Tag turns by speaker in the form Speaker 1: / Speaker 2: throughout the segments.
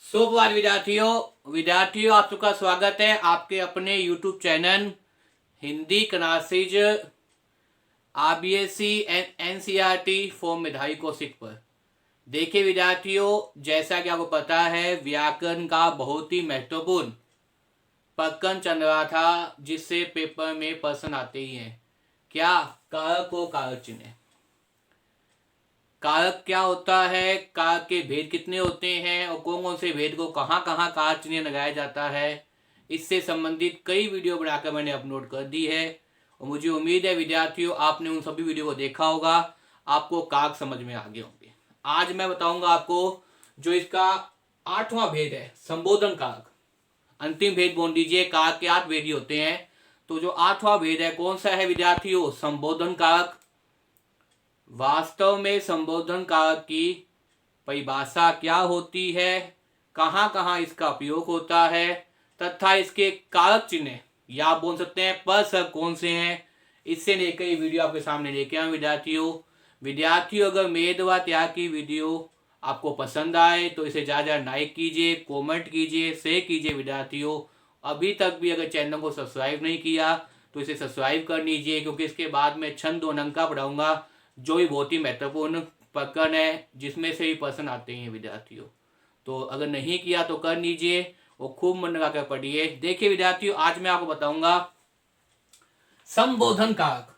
Speaker 1: शुभवार विद्यार्थियों आप सबका स्वागत है आपके अपने YouTube channel Hindi classes RBSC and NCERT for मेधावी कौशिक पर। देखिए विद्यार्थियों, जैसा कि आपको पता है व्याकरण का बहुत ही महत्वपूर्ण प्रकरण चल रहा था जिससे पेपर में प्रश्न आते ही हैं। क्या कारक को कारक चिन्ह। कारक क्या होता है, कारक के भेद कितने होते हैं और कौन कौन से भेद को कहाँ कहाँ कारक चिन्ह लगाया जाता है, इससे संबंधित कई वीडियो बनाकर मैंने अपलोड कर दी है और मुझे उम्मीद है विद्यार्थियों आपने उन सभी वीडियो को देखा होगा, आपको कारक समझ में आ गए होंगे। आज मैं बताऊंगा आपको जो इसका 8वां भेद है, संबोधन कारक। अंतिम भेद बोल दीजिए, कारक के 8 भेद ही होते हैं, तो जो 8वां भेद है कौन सा है विद्यार्थियों, संबोधन कारक। वास्तव में संबोधन कारक की परिभाषा क्या होती है, कहाँ कहाँ इसका उपयोग होता है तथा इसके कारक चिन्ह या आप बोल सकते हैं प्रसर्ग कौन से हैं, इससे लेकर ये वीडियो आपके सामने लेके आए विद्यार्थियों अगर मेरे द्वारा तैयार की वीडियो आपको पसंद आए तो इसे ज़्यादा लाइक कीजिए, कमेंट कीजिए, शेयर कीजिए। विद्यार्थियों अभी तक भी अगर चैनल को सब्सक्राइब नहीं किया तो इसे सब्सक्राइब कर लीजिए, क्योंकि इसके बाद में छंद और अंक का पढ़ाऊंगा जो ही बहुत ही महत्वपूर्ण प्रकरण है जिसमें से ही प्रश्न आते हैं विद्यार्थियों। तो अगर नहीं किया तो कर लीजिए और खूब मन लगा कर पढ़िए। देखिए विद्यार्थियों, आज मैं आपको बताऊंगा संबोधन कारक।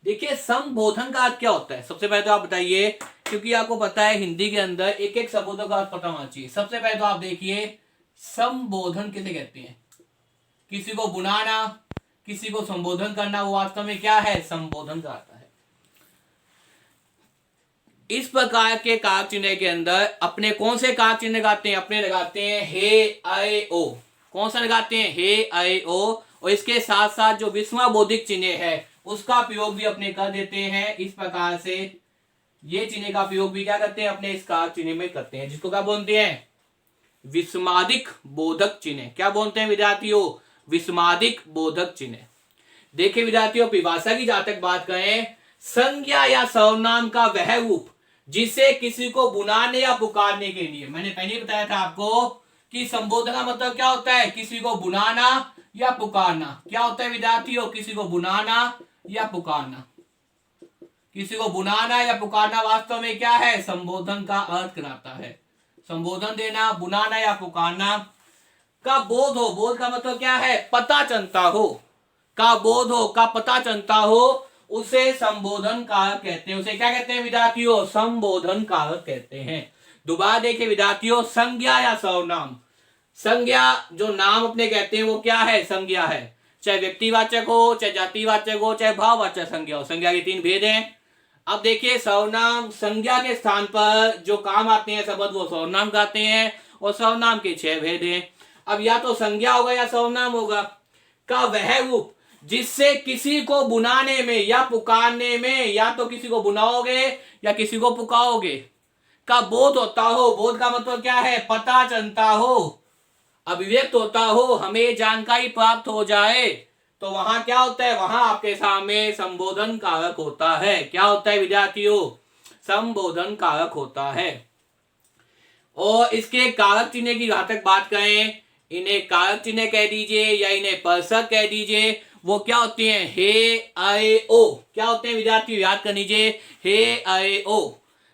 Speaker 1: देखिए संबोधन का अर्थ क्या होता है, सबसे पहले तो आप बताइए, क्योंकि आपको पता है हिंदी के अंदर एक एक शब्दों का अर्थ पता होना चाहिए। सबसे पहले तो आप देखिए संबोधन किसे कहते हैं। किसी को बुलाना, किसी को संबोधन करना, वो वास्तव में क्या है, संबोधन कहलाता है। इस प्रकार के कारक चिन्ह के अंदर अपने कौन से कारक चिन्ह लगाते हैं, अपने लगाते हैं हे ऐ ओ। कौन सा लगाते हैं, हे ऐ ओ। और इसके साथ साथ जो विस्मयबोधक चिन्ह है उसका प्रयोग भी अपने कर देते हैं। इस प्रकार से ये चिन्ह का प्रयोग भी क्या करते हैं, अपने इस कारक चिन्ह में करते हैं, जिसको क्या बोलते हैं, विस्मादिक बोधक चिन्ह। क्या बोलते हैं विद्यार्थियों, विस्मादिक बोधक चिन्ह। देखिए विद्यार्थियों, परिभाषा की जहां तक बात करें, संज्ञा या सर्वनाम का वह रूप जिसे किसी को बुलाने या पुकारने के लिए, मैंने पहले बताया था आपको कि संबोधन का मतलब क्या होता है, किसी को बुलाना या पुकारना। क्या होता है विद्यार्थियों, किसी को बुलाना या पुकारना। किसी को बुलाना या पुकारना वास्तव में क्या है, संबोधन का अर्थ कराता है। संबोधन देना, बुलाना या पुकारना का बोध हो। बोध का मतलब क्या है, पता चलता हो। का बोध हो, का पता चलता हो, उसे संबोधन कारक कहते हैं। उसे क्या कहते हैं विद्यार्थियों, संबोधन कारक कहते हैं। दोबारा देखिए विद्यार्थियों, संज्ञा या सर्वनाम। संज्ञा जो नाम अपने कहते हैं वो क्या है, संज्ञा है। चाहे व्यक्तिवाचक हो, चाहे जातिवाचक हो, चाहे भाववाचक संज्ञा हो। संज्ञा के 3 भेद हैं। अब देखिए सर्वनाम, संज्ञा के स्थान पर जो काम आते हैं शब्द वो सर्वनाम कहते हैं और सर्वनाम के 6 भेद हैं। अब या तो संज्ञा होगा या सर्वनाम होगा। का वह रूप जिससे किसी को बुलाने में या पुकारने में, या तो किसी को बुलाओगे या किसी को पुकारोगे, का बोध होता हो। बोध का मतलब क्या है, पता चलता हो, अभिव्यक्त होता हो, हमें जानकारी प्राप्त हो जाए, तो वहां क्या होता है, वहां आपके सामने संबोधन कारक होता है। क्या होता है विद्यार्थियों, संबोधन कारक होता है। और इसके कारक चिन्ह की जहां तक बात करें, इन्हें कारक चिन्ह कह दीजिए या इन्हें प्रसर्ग कह दीजिए, वो क्या होते हैं, हे ऐ ओ। क्या होते हैं विद्यार्थियों, याद कर लीजिए, हे ऐ ओ।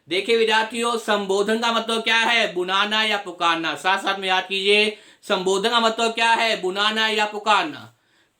Speaker 1: देखिए विद्यार्थियों, संबोधन का मतलब क्या है, बुलाना या पुकारना। साथ साथ में याद कीजिए, संबोधन का मतलब क्या है, बुलाना या पुकारना।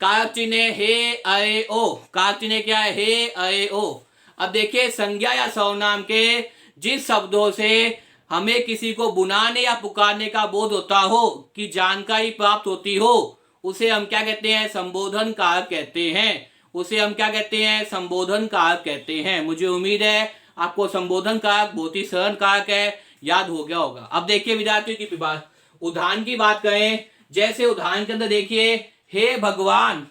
Speaker 1: कारक चिन्ह हे ऐ ओ। कारक चिन्ह क्या है, हे ऐ ओ। अब देखिए संज्ञा या सर्वनाम के जिस शब्दों से हमें किसी को बुलाने या पुकारने का बोध होता हो, कि जानकारी प्राप्त होती हो, उसे हम क्या कहते हैं, संबोधन कारक कहते हैं। उसे हम क्या कहते हैं, संबोधन कारक कहते हैं। मुझे उम्मीद है आपको संबोधन कारक बहुत ही सरल कारक है, याद हो गया होगा। अब देखिए विद्यार्थियों की उदाहरण की बात करें, जैसे उदाहरण के अंदर देखिए, हे भगवान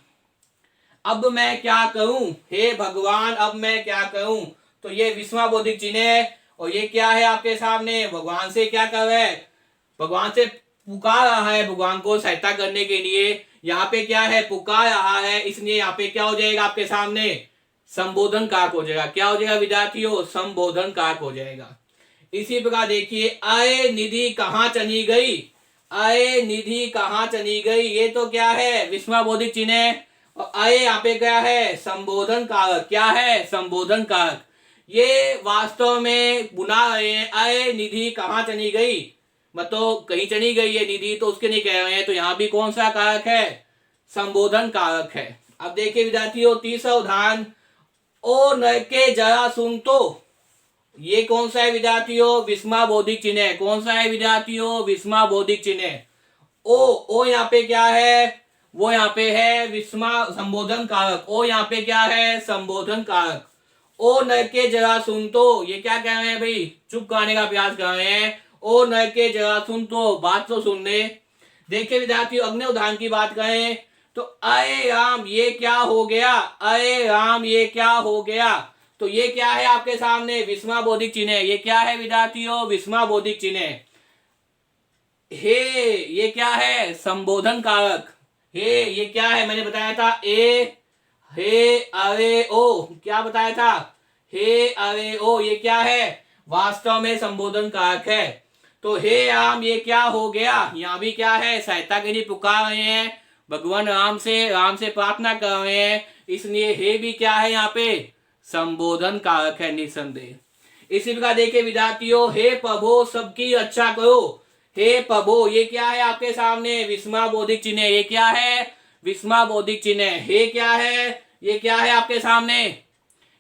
Speaker 1: अब मैं क्या करूं, हे भगवान अब मैं क्या करूं, तो ये विस्मयबोधक चिन्ह है। और ये क्या है आपके सामने, भगवान से क्या कर रहा है, भगवान से पुकार रहा है, भगवान को सहायता करने के लिए। यहाँ पे क्या है, पुकार रहा है, इसलिए यहाँ पे क्या हो जाएगा आपके सामने, संबोधन कारक हो जाएगा। क्या हो जाएगा विद्यार्थियों, संबोधन कारक हो जाएगा। इसी प्रकार देखिए, अय निधि कहाँ चली गई, अय निधि कहाँ चली गई, ये तो क्या है विस्मय बौद्धिक चिन्ह। और अय यहाँ पे क्या है संबोधन कारक, क्या है संबोधन कारक। ये वास्तव में बुना रहे हैं अय निधि कहाँ चली गई, मतलब कहीं चली गई है निधि, तो उसके नहीं कह रहे हैं, तो यहाँ भी कौन सा कारक है संबोधन कारक है। अब देखिए विद्यार्थियों तीसरा उदाहरण, ओ न के जरा सुन तो, ये कौन सा है विद्यार्थियों विस्मय बौद्धिक चिन्ह है। कौन सा है विद्यार्थियों विस्मय बौद्धिक चिन्ह। ओ यहाँ पे क्या है, वो यहाँ पे है विस्मय संबोधन कारक। ओ यहाँ पे क्या है संबोधन कारक। ओ न के जरा सुन तो, ये क्या कह रहे हैं भाई, चुप कराने का प्रयास कर रहे हैं। ओ न के जरा सुन तो, बात तो सुन ले। देखिए विद्यार्थियों अगले उदाहरण की बात करें तो अय राम ये क्या हो गया, अय राम ये क्या हो गया, तो ये क्या है आपके सामने विस्मय बौद्धिक चिन्ह। ये क्या है विद्यार्थियों विस्मय बौद्धिक चिन्ह। हे ये क्या है संबोधन कारक। हे ये क्या है मैंने बताया था ए, हे अरे ओ, क्या बताया था हे अरे ओ, ये क्या है वास्तव में संबोधन कारक है। तो हे राम ये क्या हो गया, यहाँ भी क्या है सहायता के लिए पुकार रहे हैं, भगवान राम से प्रार्थना कर रहे हैं, इसलिए हे भी क्या है यहाँ पे संबोधन कारक है निसंदेह। इसी प्रकार देखिए विद्यार्थियों हे प्रभु सबकी रक्षा करो। हे प्रभु ये क्या है आपके सामने विस्मय बौद्धिक चिन्ह। ये क्या है विस्मय बौद्धिक चिन्ह। हे क्या है, ये क्या है आपके सामने,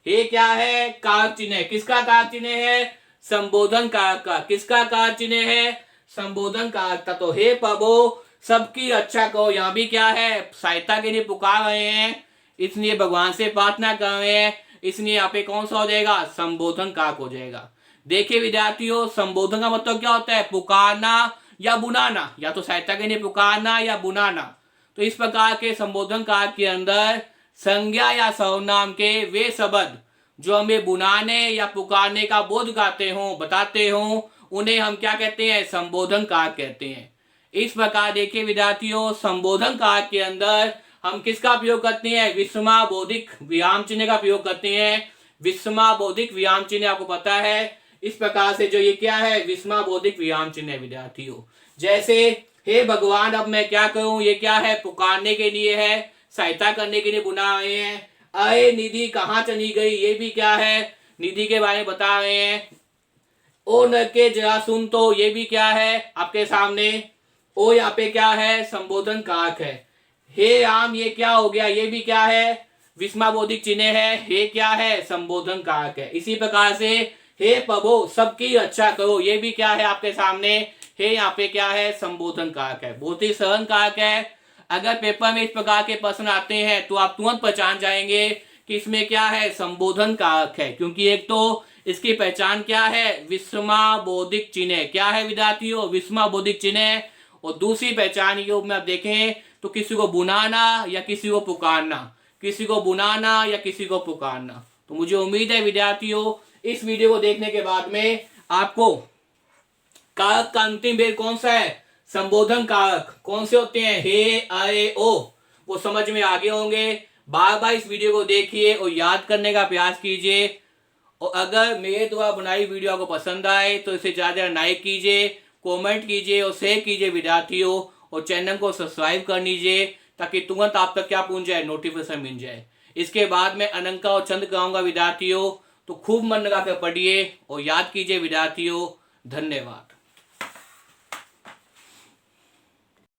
Speaker 1: हे क्या है कारक चिन्ह। किसका कारक चिन्ह है संबोधन कारक का। किसका कारक चिन्ह है संबोधन कारक का। तो हे प्रभु सबकी रक्षा करो, यहाँ भी क्या है सहायता के लिए पुकार रहे हैं, इसलिए भगवान से प्रार्थना कर रहे हैं, इसलिए यहाँ पे कौन सा हो जाएगा संबोधन कारक हो जाएगा। देखिए विद्यार्थियों संबोधन का मतलब क्या होता है पुकारना या बुलाना, या तो सहायता के लिए पुकारना या बुलाना। तो इस प्रकार के संबोधन कारक के अंदर संज्ञा या सर्वनाम के वे शब्द जो हमें बुलाने या पुकारने का बोध कराते हो बताते हो, उन्हें हम क्या कहते हैं संबोधन कारक कहते हैं। इस प्रकार देखिए विद्यार्थियों संबोधन कारक के अंदर हम किसका प्रयोग करते हैं विस्मय बौद्धिक विराम चिन्ह का प्रयोग करते हैं। विस्मय बौद्धिक विराम चिन्ह आपको पता है, इस प्रकार से जो ये क्या है विस्मय बौद्धिक विराम चिन्ह है विद्यार्थियों। जैसे हे भगवान अब मैं क्या करूं, ये क्या है पुकारने के लिए है, सहायता करने के लिए बुला रहे हैं। अय निधि कहाँ चली गई, ये भी क्या है निधि के बारे में बता रहे हैं। ओ न के जरा सुन तो, ये भी क्या है आपके सामने, ओ यहाँ पे क्या है संबोधन कारक है। हे राम ये क्या हो गया, ये भी क्या है विस्मय बौद्धिक चिन्ह है, हे क्या है संबोधन कारक है। इसी प्रकार से हे प्रभु सबकी रक्षा करो, ये भी क्या है आपके सामने, हे यहाँ पे क्या है संबोधन कारक है, बहुत ही सरल कारक है। अगर पेपर में इस प्रकार के प्रश्न आते हैं तो आप तुरंत पहचान जाएंगे कि इसमें क्या है संबोधन कारक है, क्योंकि एक तो इसकी पहचान क्या है विस्मय बौद्धिक चिन्ह। क्या है विद्यार्थियों विस्मय बौद्धिक चिन्ह। और दूसरी पहचान के रूप में आप देखें तो किसी को बुलाना या किसी को पुकारना, किसी को बुलाना या किसी को पुकारना। तो मुझे उम्मीद है विद्यार्थियों इस वीडियो को देखने के बाद में आपको कारक का अंतिम भेद कौन सा है संबोधन कारक कौन से होते हैं हे अय ओ, वो समझ में आगे होंगे। बार बार इस वीडियो को देखिए और याद करने का प्रयास कीजिए। और अगर मेरे द्वारा बनाई वीडियो आपको पसंद आए तो इसे ज़्यादा लाइक कीजिए, कमेंट कीजिए और शेयर कीजिए विद्यार्थियों, और चैनल को सब्सक्राइब कर लीजिए ताकि तुरंत आप तक क्या पहुंच जाए नोटिफिकेशन मिल जाए। इसके बाद मैं अनंका और चंद कराऊंगा विद्यार्थियों, तो खूब मन लगा कर पढ़िए और याद कीजिए विद्यार्थियों। धन्यवाद।